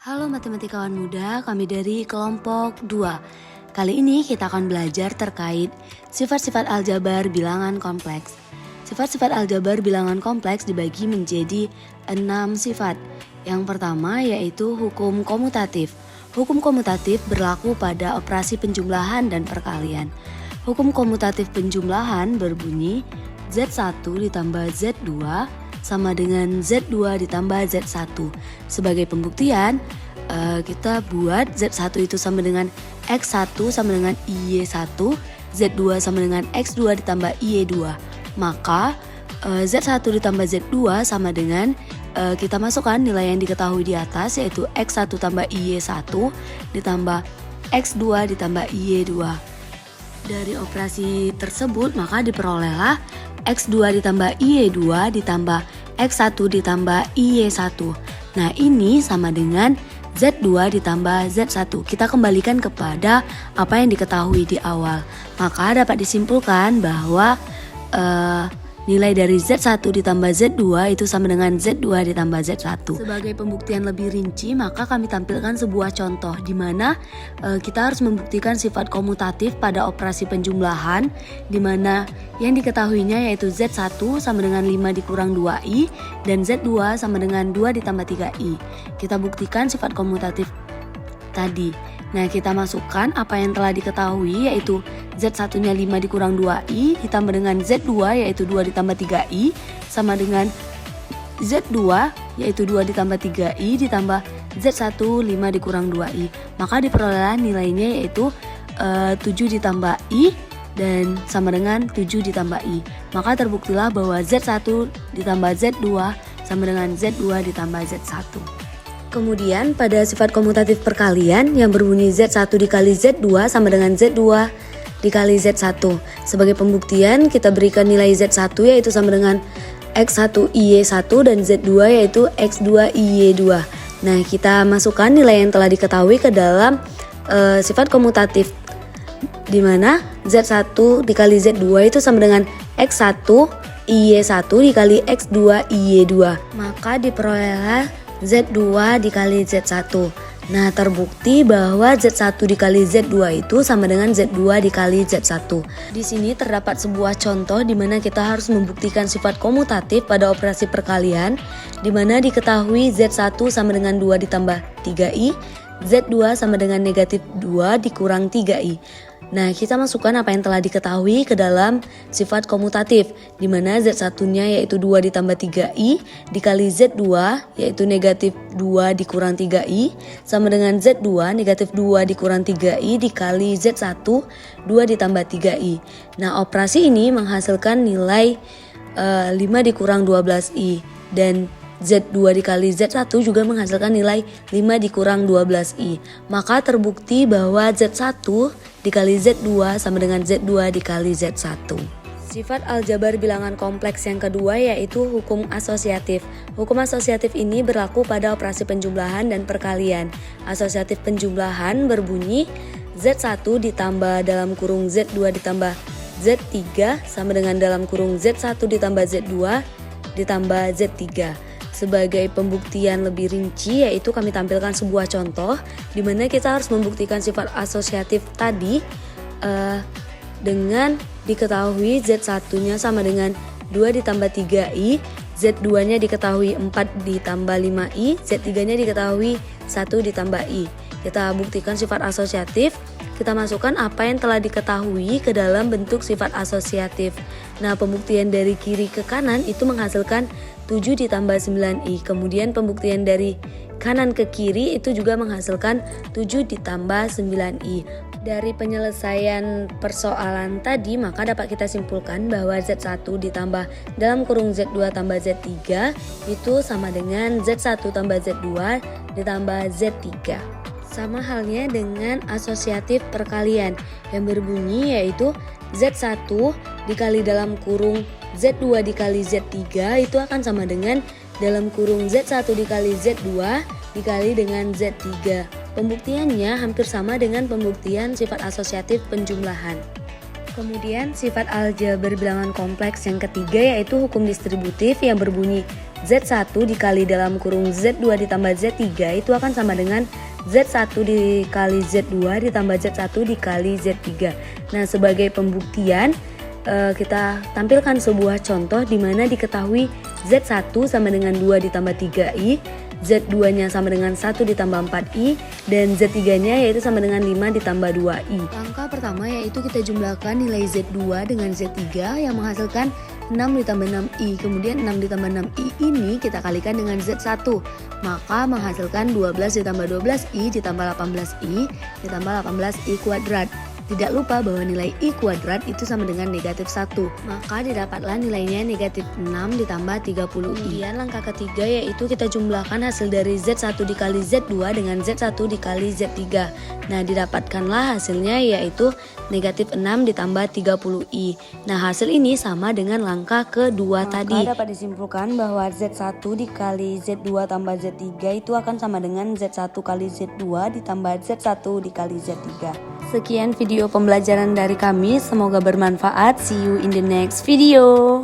Halo matematikawan muda, kami dari kelompok 2. Kali ini kita akan belajar terkait sifat-sifat aljabar bilangan kompleks. Sifat-sifat aljabar bilangan kompleks dibagi menjadi 6 sifat. Yang pertama yaitu hukum komutatif. Hukum komutatif berlaku pada operasi penjumlahan dan perkalian. Hukum komutatif penjumlahan berbunyi Z1 ditambah Z2 sama dengan Z2 ditambah Z1. Sebagai pembuktian, kita buat Z1 itu sama dengan X1 sama dengan Y1, Z2 sama dengan X2 ditambah Y2. Maka Z1 ditambah Z2 sama dengan kita masukkan nilai yang diketahui di atas, yaitu X1 tambah Y1 ditambah X2 ditambah Y2. Dari operasi tersebut maka diperolehlah X2 ditambah Y2 ditambah X1 ditambah Y1. Nah ini sama dengan Z2 ditambah Z1. Kita kembalikan kepada apa yang diketahui di awal. Maka dapat disimpulkan bahwa nilai dari Z1 ditambah Z2 itu sama dengan Z2 ditambah Z1. Sebagai pembuktian lebih rinci, maka kami tampilkan sebuah contoh di mana kita harus membuktikan sifat komutatif pada operasi penjumlahan, di mana yang diketahuinya yaitu Z1 sama dengan 5 dikurang 2i dan Z2 sama dengan 2 ditambah 3i. Kita buktikan sifat komutatif tadi. Nah, kita masukkan apa yang telah diketahui yaitu Z1-nya 5 dikurang 2i ditambah dengan Z2 yaitu 2 ditambah 3i sama dengan Z2 yaitu 2 ditambah 3i ditambah Z1 5 dikurang 2i. Maka diperoleh nilainya yaitu 7 ditambah i dan sama dengan 7 ditambah i. Maka terbuktilah bahwa Z1 ditambah Z2 sama dengan Z2 ditambah Z1. Kemudian pada sifat komutatif perkalian yang berbunyi Z1 dikali Z2 sama dengan Z2 dikali Z1. Sebagai pembuktian kita berikan nilai Z1 yaitu sama dengan X1 Y1 dan Z2 yaitu X2 Y2. Nah kita masukkan nilai yang telah diketahui ke dalam sifat komutatif, di mana Z1 dikali Z2 itu sama dengan X1 Y1 dikali X2 Y2. Maka diperolehlah Z2 dikali Z1. Nah terbukti bahwa Z1 dikali Z2 itu sama dengan Z2 dikali Z1. Di sini terdapat sebuah contoh di mana kita harus membuktikan sifat komutatif pada operasi perkalian, di mana diketahui Z1 sama dengan 2 ditambah 3i, Z2 sama dengan negatif 2 dikurang 3i. Nah kita masukkan apa yang telah diketahui ke dalam sifat komutatif, di mana Z1-nya yaitu 2 ditambah 3i dikali Z2 yaitu negatif 2 dikurang 3i sama dengan Z2 negatif 2 dikurang 3i dikali Z1 2 ditambah 3i. Nah operasi ini menghasilkan nilai 5 dikurang 12i dan Z2 dikali Z1 juga menghasilkan nilai 5 dikurang 12i. Maka terbukti bahwa Z1 dikali Z2 sama dengan Z2 dikali Z1. Sifat aljabar bilangan kompleks yang kedua yaitu hukum asosiatif. Hukum asosiatif ini berlaku pada operasi penjumlahan dan perkalian. Asosiatif penjumlahan berbunyi Z1 ditambah dalam kurung Z2 ditambah Z3 sama dengan dalam kurung Z1 ditambah Z2 ditambah Z3. Sebagai pembuktian lebih rinci yaitu kami tampilkan sebuah contoh di mana kita harus membuktikan sifat asosiatif tadi dengan diketahui Z1-nya sama dengan 2 ditambah 3i, Z2-nya diketahui 4 ditambah 5i, Z3-nya diketahui 1 ditambah i. Kita buktikan sifat asosiatif, kita masukkan apa yang telah diketahui ke dalam bentuk sifat asosiatif. Nah pembuktian dari kiri ke kanan itu menghasilkan 7 ditambah 9i. Kemudian pembuktian dari kanan ke kiri itu juga menghasilkan 7 ditambah 9i. Dari penyelesaian persoalan tadi maka dapat kita simpulkan bahwa Z1 ditambah dalam kurung Z2 tambah Z3 itu sama dengan Z1 tambah Z2 ditambah Z3. Sama halnya dengan asosiatif perkalian yang berbunyi yaitu Z1 dikali dalam kurung Z2 dikali Z3 itu akan sama dengan dalam kurung Z1 dikali Z2 dikali dengan Z3. Pembuktiannya hampir sama dengan pembuktian sifat asosiatif penjumlahan. Kemudian sifat aljabar bilangan kompleks yang ketiga yaitu hukum distributif yang berbunyi Z1 dikali dalam kurung Z2 ditambah Z3 itu akan sama dengan Z1 dikali Z2 ditambah Z1 dikali Z3. Nah, sebagai pembuktian kita tampilkan sebuah contoh di mana diketahui Z1 sama dengan 2 ditambah 3i, Z2-nya sama dengan 1 ditambah 4i, dan Z3-nya yaitu sama dengan 5 ditambah 2i. Langkah pertama yaitu kita jumlahkan nilai Z2 dengan Z3 yang menghasilkan 6 ditambah 6i. Kemudian 6 ditambah 6i ini kita kalikan dengan Z1, maka menghasilkan 12 ditambah 12i ditambah 18i ditambah 18i kuadrat. Tidak lupa bahwa nilai i kuadrat itu sama dengan negatif 1, maka didapatlah nilainya negatif 6 ditambah 30i. Kemudian langkah ketiga yaitu kita jumlahkan hasil dari Z1 dikali Z2 dengan Z1 dikali Z3. Nah, didapatkanlah hasilnya yaitu negatif 6 ditambah 30i. Nah, hasil ini sama dengan langkah kedua tadi. Maka dapat disimpulkan bahwa Z1 dikali Z2 tambah Z3 itu akan sama dengan Z1 kali Z2 ditambah Z1 dikali Z3. Sekian video pembelajaran dari kami, semoga bermanfaat. See you in the next video.